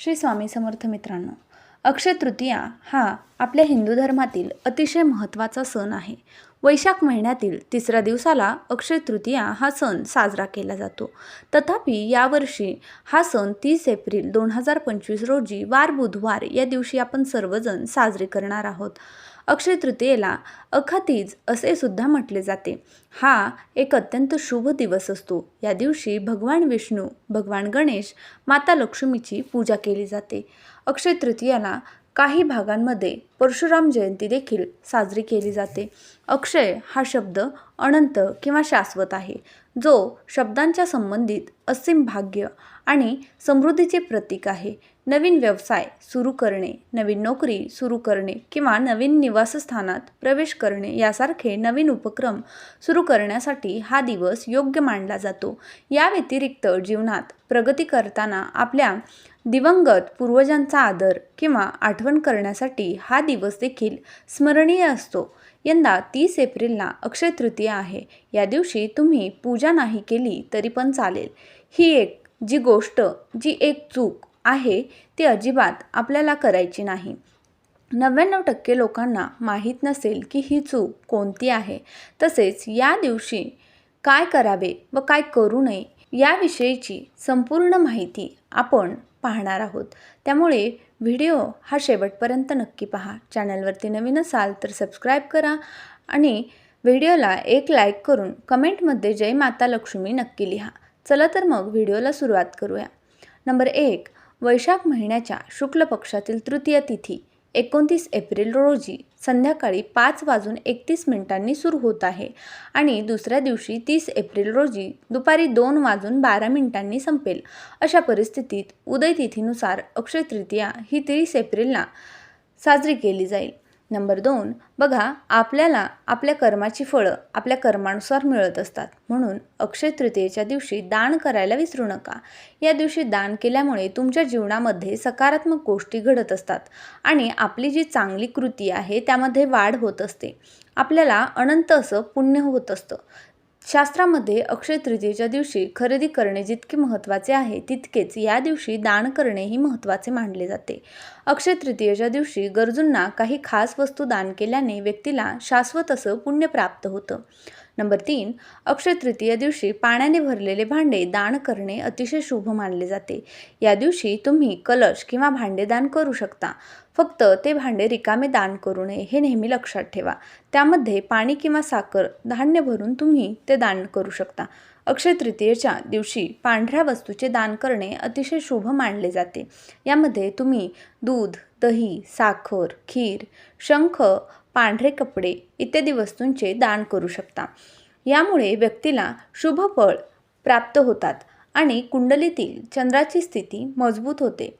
श्री स्वामी समर्थ मित्रांनो, अक्षय तृतीया हा आपल्या हिंदू धर्मातील अतिशय महत्त्वाचा सण आहे. वैशाख महिन्यातील तिसऱ्या दिवसाला अक्षय तृतीया हा सण साजरा केला जातो. तथापि यावर्षी हा सण 30 एप्रिल 2025 रोजी वार बुधवार या दिवशी आपण सर्वजण साजरे करणार आहोत. अक्षय तृतीयेला अखातीज असे सुद्धा म्हटले जाते. हा एक अत्यंत शुभ दिवस असतो. या दिवशी भगवान विष्णू, भगवान गणेश, माता लक्ष्मीची पूजा केली जाते. अक्षय तृतीयाला काही भागांमध्ये परशुराम जयंती देखील साजरी केली जाते. अक्षय हा शब्द अनंत किंवा शाश्वत आहे, जो शब्दांच्या संबंधित असीम भाग्य आणि समृद्धीचे प्रतीक आहे. नवीन व्यवसाय सुरू करणे, नवीन नोकरी सुरू करणे किंवा नवीन निवासस्थानात प्रवेश करणे यासारखे नवीन उपक्रम सुरू करण्यासाठी हा दिवस योग्य मानला जातो. या व्यतिरिक्त जीवनात प्रगती करताना आपल्या दिवंगत पूर्वजांचा आदर किंवा आठवण करण्यासाठी हा दिवस देखील स्मरणीय असतो. यंदा 30 एप्रिलला अक्षय तृतीया आहे. या दिवशी तुम्ही पूजा नाही केली तरी पण चालेल. ही जी एक चूक आहे ती अजिबात आपल्याला करायची नाही. 99% लोकांना माहीत नसेल की ही चूक कोणती आहे. तसेच या दिवशी काय करावे व काय करू नये याविषयीची संपूर्ण माहिती आपण पाहणार आहोत. त्यामुळे व्हिडिओ हा शेवटपर्यंत नक्की पहा. चॅनलवरती नवीन असाल तर सबस्क्राईब करा आणि व्हिडिओला एक लाईक करून कमेंटमध्ये जय माता लक्ष्मी नक्की लिहा. चला तर मग व्हिडिओला सुरुवात करूया. नंबर 1. वैशाख महिन्याच्या शुक्ल पक्षातील तृतीय तिथी 29 एप्रिल रोजी संध्याकाळी 5:31 सुरू होत आहे आणि दुसऱ्या दिवशी 30 एप्रिल रोजी दुपारी 2:12 संपेल. अशा परिस्थितीत उदय तिथीनुसार अक्षय तृतीया ही 30 एप्रिलला साजरी केली जाईल. नंबर 2. बघा, आपल्याला आपल्या कर्माची फळं आपल्या कर्मानुसार मिळत असतात. म्हणून अक्षय तृतीयेच्या दिवशी दान करायला विसरू नका. या दिवशी दान केल्यामुळे तुमच्या जीवनामध्ये सकारात्मक गोष्टी घडत असतात आणि आपली जी चांगली कृती आहे त्यामध्ये वाढ होत असते. आपल्याला अनंत असं पुण्य होत असतं. शास्त्रामध्ये अक्षय तृतीयेच्या दिवशी खरेदी करणे जितके महत्त्वाचे आहे तितकेच या दिवशी दान करणेही महत्त्वाचे मानले जाते. अक्षय तृतीयेच्या दिवशी गरजूंना काही खास वस्तू दान केल्याने व्यक्तीला शाश्वत असं पुण्य प्राप्त होतं. नंबर 3. अक्षय तृतीय दिवशी पाण्याने भरलेले भांडे दान करणे अतिशय शुभ मानले जाते. या दिवशी तुम्ही कलश किंवा भांडे दान करू शकता. फक्त ते भांडे रिकामे दान करू नये हे नेहमी लक्षात ठेवा. त्यामध्ये पाणी किंवा साखर, धान्य भरून तुम्ही ते दान करू शकता. अक्षय तृतीयेच्या दिवशी पांढऱ्या वस्तूचे दान करणे अतिशय शुभ मानले जाते. यामध्ये तुम्ही दूध, दही, साखर, खीर, शंख, पांढरे कपडे इत्यादी वस्तूंचे दान करू शकता. यामुळे व्यक्तीला शुभ फळ प्राप्त होतात आणि कुंडलीतील चंद्राची स्थिती मजबूत होते.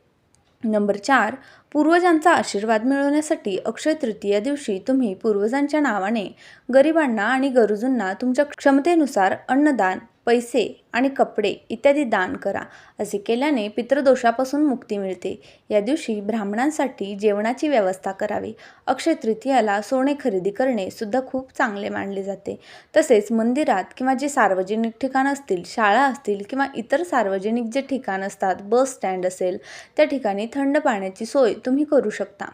नंबर 4. पूर्वजांचा आशीर्वाद मिळवण्यासाठी अक्षय तृतीया दिवशी तुम्ही पूर्वजांच्या नावाने गरिबांना आणि गरजूंना तुमच्या क्षमतेनुसार अन्नदान, पैसे आणि कपडे इत्यादी दान करा. असे केल्याने पितृदोषापासून मुक्ती मिळते. या दिवशी ब्राह्मणांसाठी जेवणाची व्यवस्था करावी. अक्षय तृतीयाला सोने खरेदी करणे सुद्धा खूप चांगले मानले जाते. तसेच मंदिरात किंवा जे सार्वजनिक ठिकाण असतील, शाळा असतील किंवा इतर सार्वजनिक जे ठिकाण असतात, बस स्टँड असेल, त्या ठिकाणी थंड पाण्याची सोय तुम्ही करू शकता.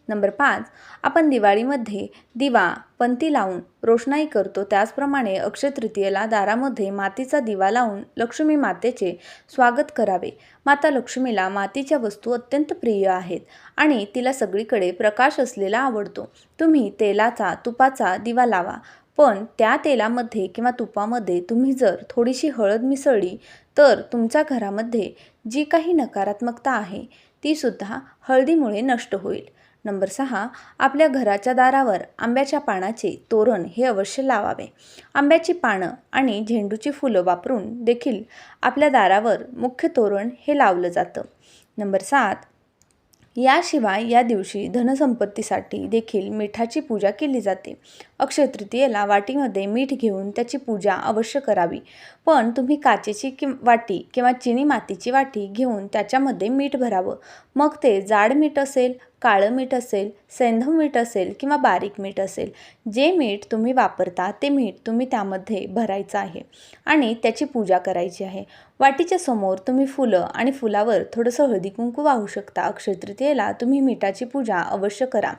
नंबर 5. आपण दिवाळीमध्ये दिवा, पंती लावून रोषणाई करतो. त्याचप्रमाणे अक्षय तृतीयेला दारामध्ये मातीचा दिवा लावून लक्ष्मी मातेचे स्वागत करावे. माता लक्ष्मीला मातीच्या वस्तू अत्यंत प्रिय आहेत आणि तिला सगळीकडे प्रकाश असलेला आवडतो. तुम्ही तेलाचा, तुपाचा दिवा लावा, पण त्या तेलामध्ये किंवा तुपामध्ये तुम्ही जर थोडीशी हळद मिसळली तर तुमच्या घरामध्ये जी काही नकारात्मकता आहे ती सुद्धा हळदीमुळे नष्ट होईल. नंबर 6. आपल्या घराच्या दारावर आंब्याच्या पानाचे तोरण हे अवश्य लावावे. आंब्याची पानं आणि झेंडूची फुलं वापरून देखील आपल्या दारावर मुख्य तोरण हे लावलं जातं. नंबर 7. याशिवाय या दिवशी धनसंपत्तीसाठी देखील मिठाची पूजा केली जाते. अक्षय तृतीयेला वाटीमध्ये मीठ घेऊन त्याची पूजा अवश्य करावी. पण तुम्ही काचेची वाटी किंवा चिनी मातीची वाटी घेऊन त्याच्यामध्ये मीठ भरावं. मग ते जाड मीठ असेल, काळं मीठ असेल, सैंधव मीठ असेल किंवा बारीक मीठ असेल, जे मीठ तुम्ही वापरता ते मीठ तुम्ही त्यामध्ये भरायचं आहे आणि त्याची पूजा करायची आहे. वाटीच्या समोर तुम्ही फुलं आणि फुलावर थोडंसं हळदी कुंकू वाहू शकता. अक्षय तृतीयेला तुम्ही मीठाची पूजा अवश्य करा.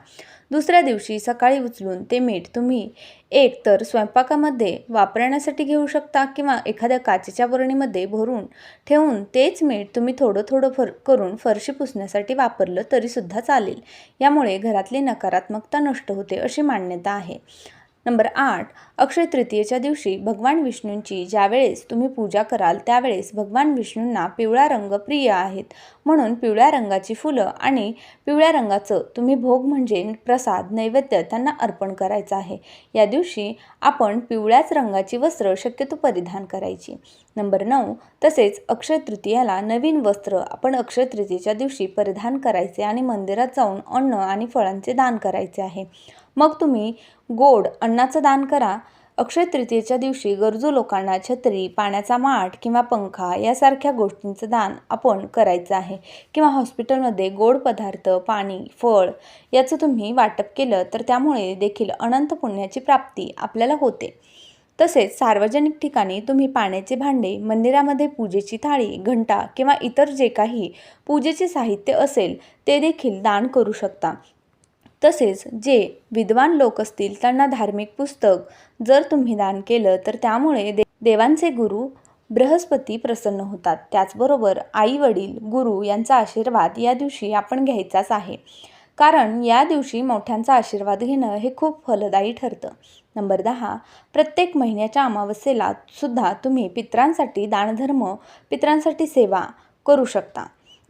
दुसऱ्या दिवशी सकाळी उचलून ते मीठ तुम्ही एक तर स्वयंपाकामध्ये वापरण्यासाठी घेऊ शकता किंवा एखाद्या काचेच्या बरणीमध्ये भरून ठेवून तेच मीठ तुम्ही थोडं थोडं करून फरशी पुसण्यासाठी वापरलं तरीसुद्धा चालेल. यामुळे घरातली नकारात्मकता नष्ट होते अशी मान्यता आहे. नंबर 8. अक्षय तृतीयेच्या दिवशी भगवान विष्णूंची ज्यावेळेस तुम्ही पूजा कराल त्यावेळेस भगवान विष्णूंना पिवळा रंग प्रिय आहेत. म्हणून पिवळ्या रंगाची फुलं आणि पिवळ्या रंगाचं तुम्ही भोग म्हणजे प्रसाद नैवेद्य त्यांना अर्पण करायचं आहे. या दिवशी आपण पिवळ्याच रंगाची वस्त्र शक्यतो परिधान करायची. नंबर 9. तसेच अक्षय तृतीयाला नवीन वस्त्र आपण अक्षय तृतीयेच्या दिवशी परिधान करायचे आणि मंदिरात जाऊन अन्न आणि फळांचे दान करायचे आहे. मग तुम्ही गोड अन्नाचं दान करा. अक्षय तृतीयेच्या दिवशी गरजू लोकांना छत्री, पाण्याचा माठ किंवा पंखा यासारख्या गोष्टींचं दान आपण करायचं आहे. किंवा हॉस्पिटलमध्ये गोड पदार्थ, पाणी, फळ याचं तुम्ही वाटप केलं तर त्यामुळे देखील अनंत पुण्याची प्राप्ती आपल्याला होते. तसेच सार्वजनिक ठिकाणी तुम्ही पाण्याचे भांडे, मंदिरामध्ये पूजेची थाळी, घंटा किंवा इतर जे काही पूजेचे साहित्य असेल ते देखील दान करू शकता. तसेच जे विद्वान लोक असतील त्यांना धार्मिक पुस्तक जर तुम्ही दान केलं तर त्यामुळे देवांचे गुरु बृहस्पती प्रसन्न होतात. त्याचबरोबर आई वडील, गुरु यांचा आशीर्वाद या दिवशी आपण घ्यायचाच आहे. कारण या दिवशी मोठ्यांचा आशीर्वाद घेणं हे खूप फलदायी ठरतं. नंबर 10. प्रत्येक महिन्याच्या अमावस्येला सुद्धा तुम्ही पितरांसाठी दानधर्म, पितरांसाठी सेवा करू शकता.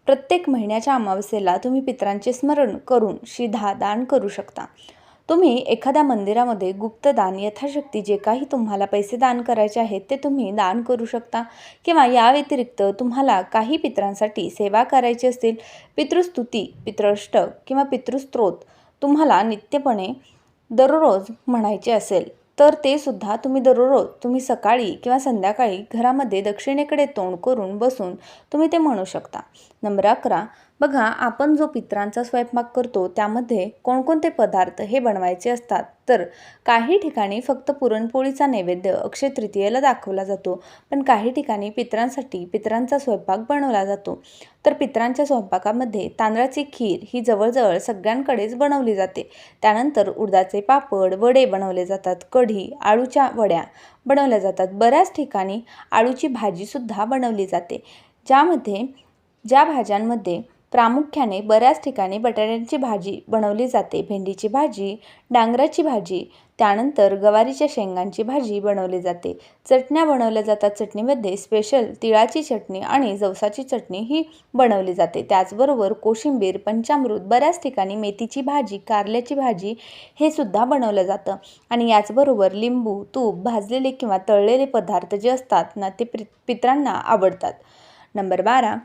प्रत्येक महिन्याच्या अमावस्येला तुम्ही पितरांचे स्मरण करून शिधा दान करू शकता. तुम्ही एखाद्या मंदिरामध्ये गुप्तदान यथाशक्ती जे काही तुम्हाला पैसे दान करायचे आहेत ते तुम्ही दान करू शकता. किंवा या व्यतिरिक्त तुम्हाला काही पितरांसाठी सेवा करायची असतील, पितृस्तुती, पितृष्टक किंवा पितृस्तोत्र तुम्हाला नित्यपणे दररोज म्हणायचे असेल तर ते सुद्धा तुम्ही दररोज तुम्ही सकाळी किंवा संध्याकाळी घरामध्ये दक्षिणेकडे तोंड करून बसून तुम्ही ते म्हणू शकता. नंबर 11. बघा, आपण जो पितरांचा स्वयंपाक करतो त्यामध्ये कोणकोणते पदार्थ हे बनवायचे असतात. तर काही ठिकाणी फक्त पुरणपोळीचा नैवेद्य अक्षय तृतीयेला दाखवला जातो, पण काही ठिकाणी पितरांसाठी पितरांचा स्वयंपाक बनवला जातो. तर पितरांच्या स्वयंपाकामध्ये तांदळाची खीर ही जवळजवळ सगळ्यांकडेच बनवली जाते. त्यानंतर उडदाचे पापड, वडे बनवले जातात. कढी, आळूच्या वड्या बनवल्या जातात. बऱ्याच ठिकाणी आळूची भाजीसुद्धा बनवली जाते. ज्या भाज्यांमध्ये प्रामुख्याने बऱ्याच ठिकाणी बटाट्याची भाजी बनवली जाते, भेंडीची भाजी, डांगराची भाजी, त्यानंतर गवारीच्या शेंगांची भाजी बनवली जाते. चटण्या बनवल्या जातात. चटणीमध्ये स्पेशल तिळाची चटणी आणि जवसाची चटणी ही बनवली जाते. त्याचबरोबर कोशिंबीर, पंचामृत, बऱ्याच ठिकाणी मेथीची भाजी, कारल्याची भाजी हे सुद्धा बनवलं जातं. आणि याचबरोबर लिंबू, तूप, भाजलेले किंवा तळलेले पदार्थ जे असतात ना ते पितरांना आवडतात. नंबर 12.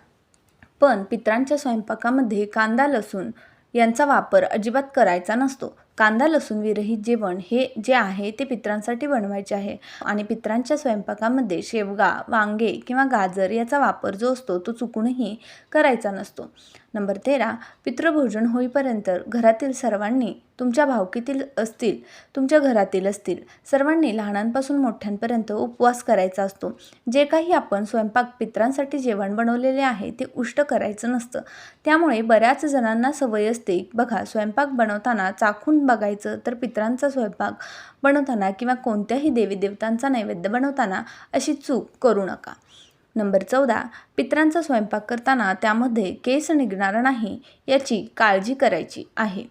पण पितरांच्या स्वयंपाकामध्ये कांदा, लसूण यांचा वापर अजिबात करायचा नसतो. कांदा लसूण विरहित जेवण हे जे आहे ते पितरांसाठी बनवायचे आहे. आणि पितरांच्या स्वयंपाकामध्ये शेवगा, वांगे किंवा गाजर याचा वापर जो असतो तो चुकूनही करायचा नसतो. नंबर 13. पितृभोजन होईपर्यंत घरातील सर्वांनी तुमच्या भावकीतील असतील, तुमच्या घरातील असतील सर्वांनी लहानांपासून मोठ्यांपर्यंत उपवास करायचा असतो. जे काही आपण स्वयंपाक पितरांसाठी जेवण बनवलेले आहे ते उष्ट करायचं नसतं. त्यामुळे बऱ्याच जणांना सवय असते बघा, स्वयंपाक बनवताना चाखून बघायचं. तर पितरांचा स्वयंपाक बनवताना किंवा कोणत्याही देवी देवतांचा नैवेद्य बनवताना अशी चूक करू नका. नंबर 14. पितरांचा स्वयंपाक करताना त्यामध्ये केस निघणार नाही याची काळजी करायची आहे.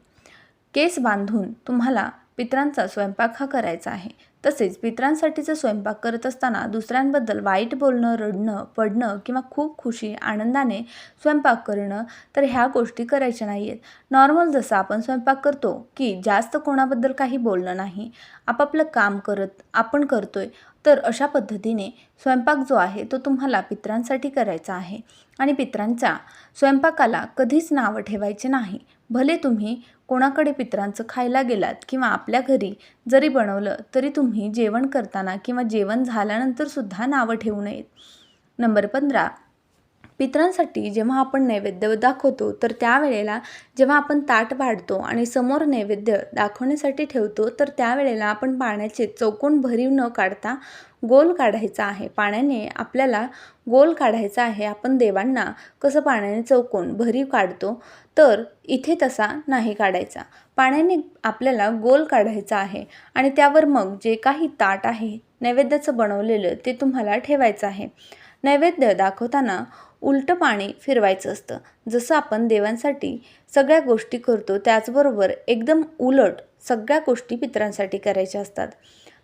केस बांधून तुम्हाला पितरांचा स्वयंपाक हा करायचा आहे. तसेच पितरांसाठीचा स्वयंपाक करत असताना दुसऱ्यांबद्दल वाईट बोलणं, रडणं, पडणं किंवा खूप खुशी आनंदाने स्वयंपाक करणं तर ह्या गोष्टी करायच्या नाही आहेत. नॉर्मल जसं आपण स्वयंपाक करतो की जास्त कोणाबद्दल काही बोलणं नाही, आपापलं काम करत आपण करतोय, तर अशा पद्धतीने स्वयंपाक जो आहे तो तुम्हाला पितरांसाठी करायचा आहे. आणि पितरांच्या स्वयंपाकाला कधीच नावं ठेवायचे नाही. भले तुम्ही कोणाकडे पितरांचं खायला गेलात किंवा आपल्या घरी जरी बनवलं तरी तुम्ही जेवण करताना किंवा जेवण झाल्यानंतर सुद्धा नावं ठेवू नयेत. नंबर 15. पितरांसाठी जेव्हा आपण नैवेद्य दाखवतो तर त्यावेळेला जेव्हा आपण ताट वाढतो आणि समोर नैवेद्य दाखवण्यासाठी ठेवतो तर त्यावेळेला आपण पाण्याचे चौकोन भरीव न काढता गोल काढायचा आहे. पाण्याने आपल्याला गोल काढायचा आहे. आपण देवांना कसं पाण्याने चौकोन भरीव काढतो तर इथे तसा नाही काढायचा. पाण्याने आपल्याला गोल काढायचा आहे आणि त्यावर मग जे काही ताट आहे नैवेद्याचं बनवलेलं ते तुम्हाला ठेवायचं आहे. नैवेद्य दाखवताना उलटं पाणी फिरवायचं असतं. जसं आपण देवांसाठी सगळ्या गोष्टी करतो त्याचबरोबर एकदम उलट सगळ्या गोष्टी पितरांसाठी करायच्या असतात.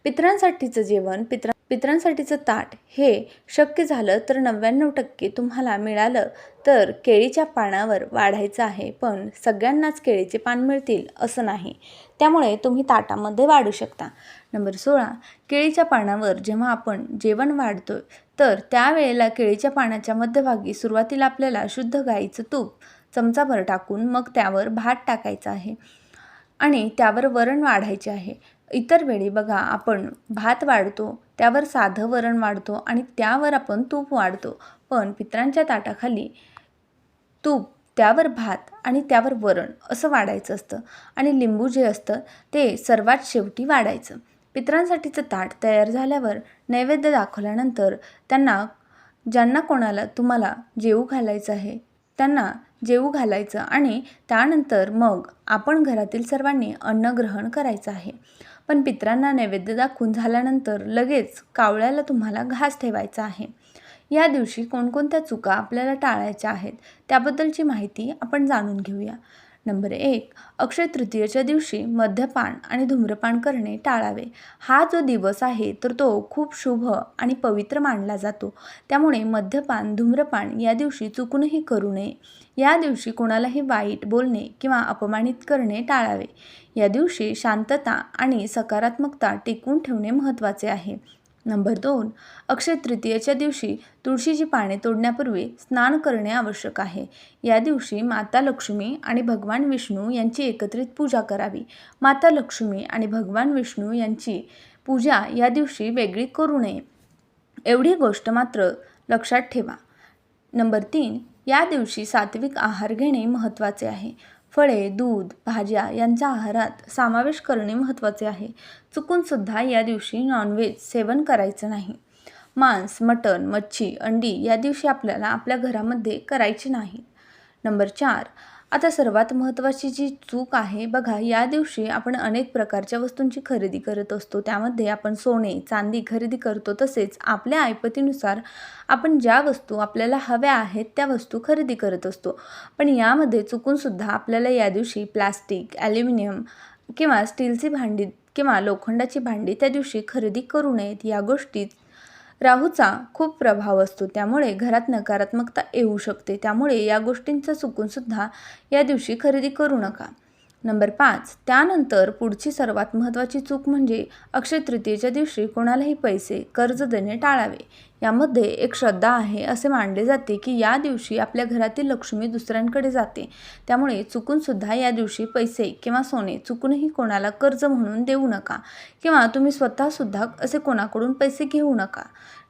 पितरांसाठीचं जेवण पितरांसाठीचं ताट हे शक्य झालं तर 99% तुम्हाला मिळालं तर केळीच्या पानावर वाढायचं आहे. पण सगळ्यांनाच केळीचे पान मिळतील असं नाही, त्यामुळे तुम्ही ताटामध्ये वाढू शकता. नंबर 16, केळीच्या पानावर जेव्हा आपण जेवण वाढतो तर त्यावेळेला केळीच्या पानाच्या मध्यभागी सुरुवातीला आपल्याला शुद्ध गाईचं तूप चमचाभर टाकून मग त्यावर भात टाकायचा आहे आणि त्यावर वरण वाढायचे आहे. इतर वेळी बघा आपण भात वाढतो, त्यावर साधं वरण वाढतो आणि त्यावर आपण तूप वाढतो. पण पितरांच्या ताटाखाली तूप, त्यावर भात आणि त्यावर वरण असं वाढायचं असतं आणि लिंबू जे असतं ते सर्वात शेवटी वाढायचं. पितरांसाठीचं ताट तयार झाल्यावर नैवेद्य दाखवल्यानंतर ज्यांना कोणाला तुम्हाला जेवू घालायचं आहे त्यांना जेवू घालायचं आणि त्यानंतर मग आपण घरातील सर्वांनी अन्न ग्रहण करायचं आहे. पण पितरांना नैवेद्य दाखवून झाल्यानंतर लगेच कावळ्याला तुम्हाला घास ठेवायचा आहे. या दिवशी कोणकोणत्या चुका आपल्याला टाळायच्या आहेत त्याबद्दलची माहिती आपण जाणून घेऊया. नंबर 1, अक्षय तृतीयेच्या दिवशी मद्यपान आणि धूम्रपान करणे टाळावे. हा जो दिवस आहे तर तो खूप शुभ आणि पवित्र मानला जातो. त्यामुळे मद्यपान, धूम्रपान या दिवशी चुकूनही करू नये. या दिवशी कोणालाही वाईट बोलणे किंवा अपमानित करणे टाळावे. या दिवशी शांतता आणि सकारात्मकता टिकवून ठेवणे महत्त्वाचे आहे. नंबर 2, अक्षय तृतीयेच्या दिवशी तुळशीची पाने तोडण्यापूर्वी स्नान करणे आवश्यक आहे. या दिवशी माता लक्ष्मी आणि भगवान विष्णू यांची एकत्रित पूजा करावी. माता लक्ष्मी आणि भगवान विष्णू यांची पूजा या दिवशी वेगळी करू नये, एवढी गोष्ट मात्र लक्षात ठेवा. नंबर 3, या दिवशी सात्विक आहार घेणे महत्त्वाचे आहे. फळे, दूध, भाज्या यांचा आहारात समावेश करणे महत्त्वाचे आहे. चुकूनसुद्धा या दिवशी नॉनव्हेज सेवन करायचं नाही. मांस, मटण, मच्छी, अंडी या दिवशी आपल्याला आपल्या घरामध्ये करायची नाही. नंबर 4, आता सर्वात महत्त्वाची जी चूक आहे बघा, या दिवशी आपण अनेक प्रकारच्या वस्तूंची खरेदी करत असतो. त्यामध्ये आपण सोने, चांदी खरेदी करतो. तसेच आपल्या ऐपतीनुसार आपण ज्या वस्तू आपल्याला हव्या आहेत त्या वस्तू खरेदी करत असतो. पण यामध्ये चुकूनसुद्धा आपल्याला या दिवशी प्लास्टिक, ॲल्युमिनियम किंवा स्टीलची भांडी किंवा लोखंडाची भांडी त्या दिवशी खरेदी करू नयेत. या गोष्टीत राहूचा खूप प्रभाव असतो, त्यामुळे घरात नकारात्मकता येऊ शकते. त्यामुळे या गोष्टींचा चुकूनसुद्धा या दिवशी खरेदी करू नका. नंबर 5, त्यानंतर पुढची सर्वात महत्त्वाची चूक म्हणजे अक्षय तृतीयेच्या दिवशी कोणालाही पैसे, कर्ज देणे टाळावे. यामध्ये एक श्रद्धा आहे. असे मानले जाते की या दिवशी आपल्या घरातील लक्ष्मी दुसऱ्यांकडे जाते. त्यामुळे चुकूनसुद्धा या दिवशी पैसे किंवा सोने चुकूनही कोणाला कर्ज म्हणून देऊ नका किंवा तुम्ही स्वतःसुद्धा असे कोणाकडून पैसे घेऊ नका.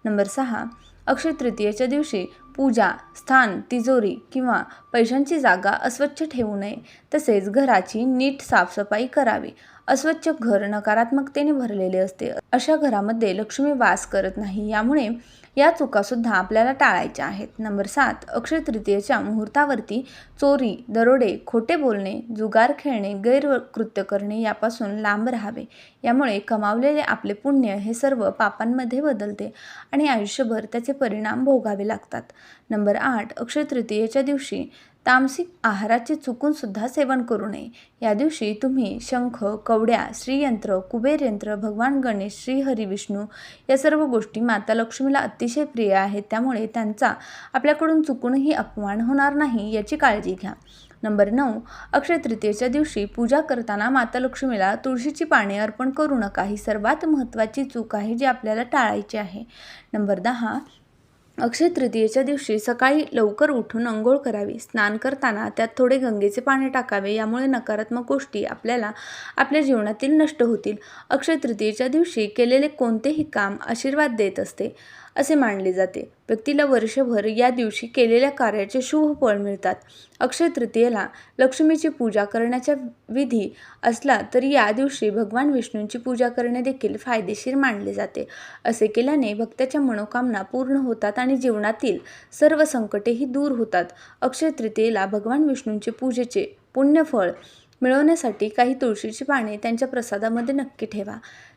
नंबर 6, अक्षय तृतीयेच्या दिवशी पूजा स्थान, तिजोरी किंवा पैशांची जागा अस्वच्छ ठेवू नये. तसेच घराची नीट साफसफाई करावी. अस्वच्छ घर नकारात्मकतेने भरलेले असते. अशा घरामध्ये लक्ष्मी वास करत नाही. यामुळे या चुकासुद्धा आपल्याला टाळायच्या आहेत. नंबर 7, अक्षय तृतीयेच्या मुहूर्तावरती चोरी, दरोडे, खोटे बोलणे, जुगार खेळणे, गैरकृत्य करणे यापासून लांब राहावे. यामुळे कमावलेले आपले पुण्य हे सर्व पापांमध्ये बदलते आणि आयुष्यभर त्याचे परिणाम भोगावे लागतात. नंबर 8, अक्षय तृतीयेच्या दिवशी तामसिक आहाराचे चुकूनसुद्धा सेवन करू नये. या दिवशी तुम्ही शंख, कवड्या, श्रीयंत्र, कुबेरयंत्र, भगवान गणेश, श्रीहरी विष्णू या सर्व गोष्टी माता लक्ष्मीला अतिशय प्रिय आहेत. त्यामुळे त्यांचा आपल्याकडून चुकूनही अपमान होणार नाही याची काळजी घ्या. नंबर 9, अक्षय तृतीयेच्या दिवशी पूजा करताना माता लक्ष्मीला तुळशीची पाने अर्पण करू नका. ही सर्वात महत्त्वाची चूक आहे जी आपल्याला टाळायची आहे. नंबर 10, अक्षय तृतीयेच्या दिवशी सकाळी लवकर उठून अंघोळ करावी. स्नान करताना त्यात थोडे गंगेचे पाणी टाकावे. यामुळे नकारात्मक गोष्टी आपल्या जीवनातील नष्ट होतील. अक्षय तृतीयेच्या दिवशी केलेले कोणतेही काम आशीर्वाद देत असते. असे मानले जाते. व्यक्तीला वर्षभर या दिवशी केलेल्या कार्याचे शुभ फळ मिळतात. अक्षय तृतीयेला लक्ष्मीची पूजा करण्याचा विधी असला तरी या दिवशी भगवान विष्णूंची पूजा करणे देखील फायदेशीर मानले जाते. असे केल्याने भक्ताच्या मनोकामना पूर्ण होतात आणि जीवनातील सर्व संकटेही दूर होतात. अक्षय तृतीयेला भगवान विष्णूंचे पूजेचे पुण्यफळ मिळवण्यासाठी काही तुळशीची पाने त्यांच्या प्रसादामध्ये नक्की ठेवा.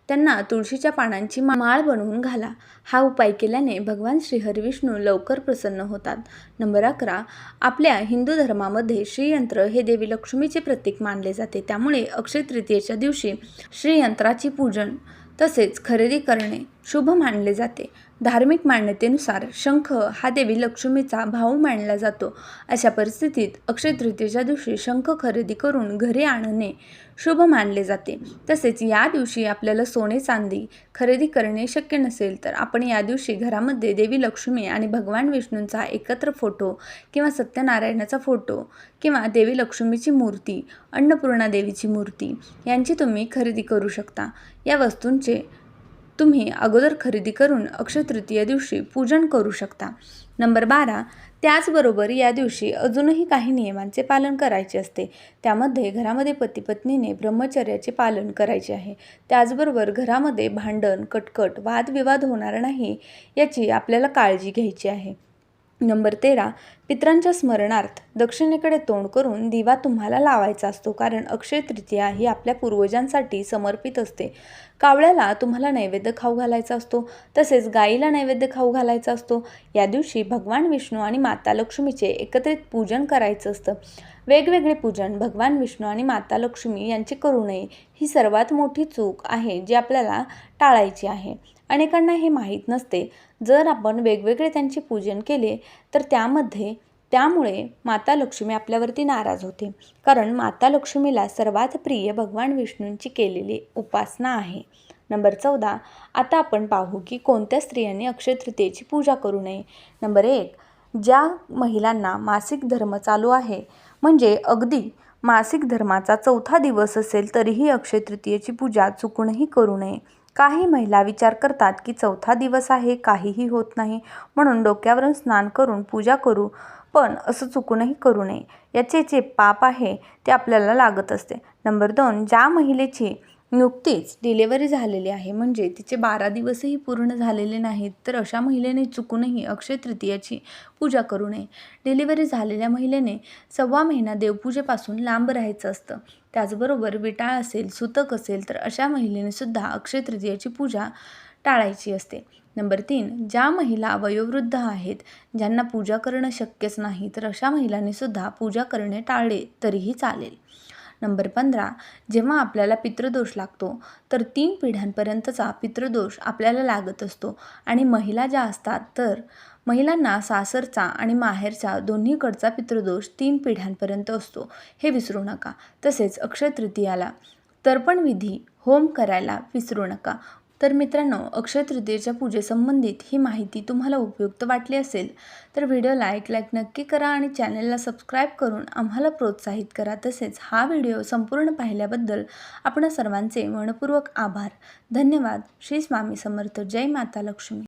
त्यांना तुळशीच्या पानांची माळ बनवून घाला. हा उपाय केल्याने भगवान श्रीहरिविष्णू लवकर प्रसन्न होतात. नंबर 11. आपल्या हिंदू धर्मामध्ये श्रीयंत्र हे देवी लक्ष्मीचे प्रतीक मानले जाते. त्यामुळे अक्षय तृतीयेच्या दिवशी श्रीयंत्राची पूजन तसेच खरेदी करणे शुभ मानले जाते. धार्मिक मान्यतेनुसार शंख हा देवी लक्ष्मीचा भाऊ मानला जातो. अशा परिस्थितीत अक्षय तृतीयेच्या दिवशी शंख खरेदी करून घरी आणणे शुभ मानले जाते. तसेच या दिवशी आपल्याला सोने चांदी खरेदी करणे शक्य नसेल तर आपण या दिवशी घरामध्ये देवी लक्ष्मी आणि भगवान विष्णूंचा एकत्र फोटो किंवा सत्यनारायणाचा फोटो किंवा देवी लक्ष्मीची मूर्ती, अन्नपूर्णा देवीची मूर्ती यांची तुम्ही खरेदी करू शकता. या वस्तूंचे तुम्ही अगोदर खरेदी करून अक्षय तृतीया दिवशी पूजन करू शकता. नंबर 12. त्याचबरोबर या दिवशी अजूनही काही नियमांचे पालन करायचे असते. त्यामध्ये घरामध्ये पती-पत्नीने ब्रह्मचर्याचे पालन करायचे आहे. त्याचबरोबर घरामध्ये भांडण, कटकट, वादविवाद होणार नाही याची आपल्याला काळजी घ्यायची आहे. नंबर 13. पितरांच्या स्मरणार्थ दक्षिणेकडे तोंड करून दिवा तुम्हाला लावायचा असतो, कारण अक्षय तृतीया ही आपल्या पूर्वजांसाठी समर्पित असते. कावळ्याला तुम्हाला नैवेद्य खाऊ घालायचा असतो, तसेच गाईला नैवेद्य खाऊ घालायचा असतो. या दिवशी भगवान विष्णू आणि माता लक्ष्मीचे एकत्रित पूजन करायचं असतं. वेगवेगळे पूजन भगवान विष्णू आणि माता लक्ष्मी यांचे करू नये ही सर्वात मोठी चूक आहे जी आपल्याला टाळायची आहे. अनेकांना हे माहीत नसते. जर आपण वेगवेगळे त्यांचे पूजन केले तर त्यामुळे माता लक्ष्मी आपल्यावरती नाराज होते, कारण माता लक्ष्मीला सर्वात प्रिय भगवान विष्णूंची केलेली उपासना आहे. नंबर 14. आता आपण पाहू की कोणत्या स्त्रियांनी अक्षय तृतीयेची पूजा करू नये. नंबर 1. ज्या महिलांना मासिक धर्म चालू आहे, म्हणजे अगदी मासिक धर्माचा 4था दिवस असेल तरीही अक्षय तृतीयेची पूजा चुकूनही करू नये. काही महिला विचार करतात की 4था दिवस आहे, काहीही होत नाही, म्हणून डोक्यावरून स्नान करून पूजा करू, पण असं चुकूनही करू नये. याचे जे पाप आहे ते आपल्याला लागत असते. नंबर 2. ज्या महिलेची नुकतीच डिलेव्हरी झालेली आहे, म्हणजे तिचे 12 दिवसही पूर्ण झालेले नाहीत, तर अशा महिलेने चुकूनही अक्षय तृतीयाची पूजा करू नये. डिलिव्हरी झालेल्या महिलेने 1.25 महिना देवपूजेपासून लांब राहायचं असतं. त्याचबरोबर विटाळ असेल, सुतक असेल तर अशा महिलेने सुद्धा अक्षय तृतीयाची पूजा टाळायची असते. नंबर 3. ज्या महिला वयोवृद्ध आहेत, ज्यांना पूजा करणं शक्यच नाही, तर अशा महिलांनी सुद्धा पूजा करणे टाळले तरीही चालेल. नंबर 15. जेव्हा आपल्याला पितृदोष लागतो तर 3 पिढ्यांपर्यंतचा पितृदोष आपल्याला लागत असतो आणि महिला ज्या असतात तर महिलांना सासरचा आणि माहेरचा दोन्हीकडचा पितृदोष 3 पिढ्यांपर्यंत असतो, हे विसरू नका. तसेच अक्षय तृतीयाला तर्पण विधी होम करायला विसरू नका. तर मित्रांनो, अक्षय तृतीयेच्या पूजेसंबंधित ही माहिती तुम्हाला उपयुक्त वाटली असेल तर व्हिडिओला लाईक नक्की करा आणि चॅनलला सबस्क्राईब करून आम्हाला प्रोत्साहित करा. तसेच हा व्हिडिओ संपूर्ण पाहिल्याबद्दल आपणा सर्वांचे मनपूर्वक आभार. धन्यवाद. श्री स्वामी समर्थ. जय माता लक्ष्मी.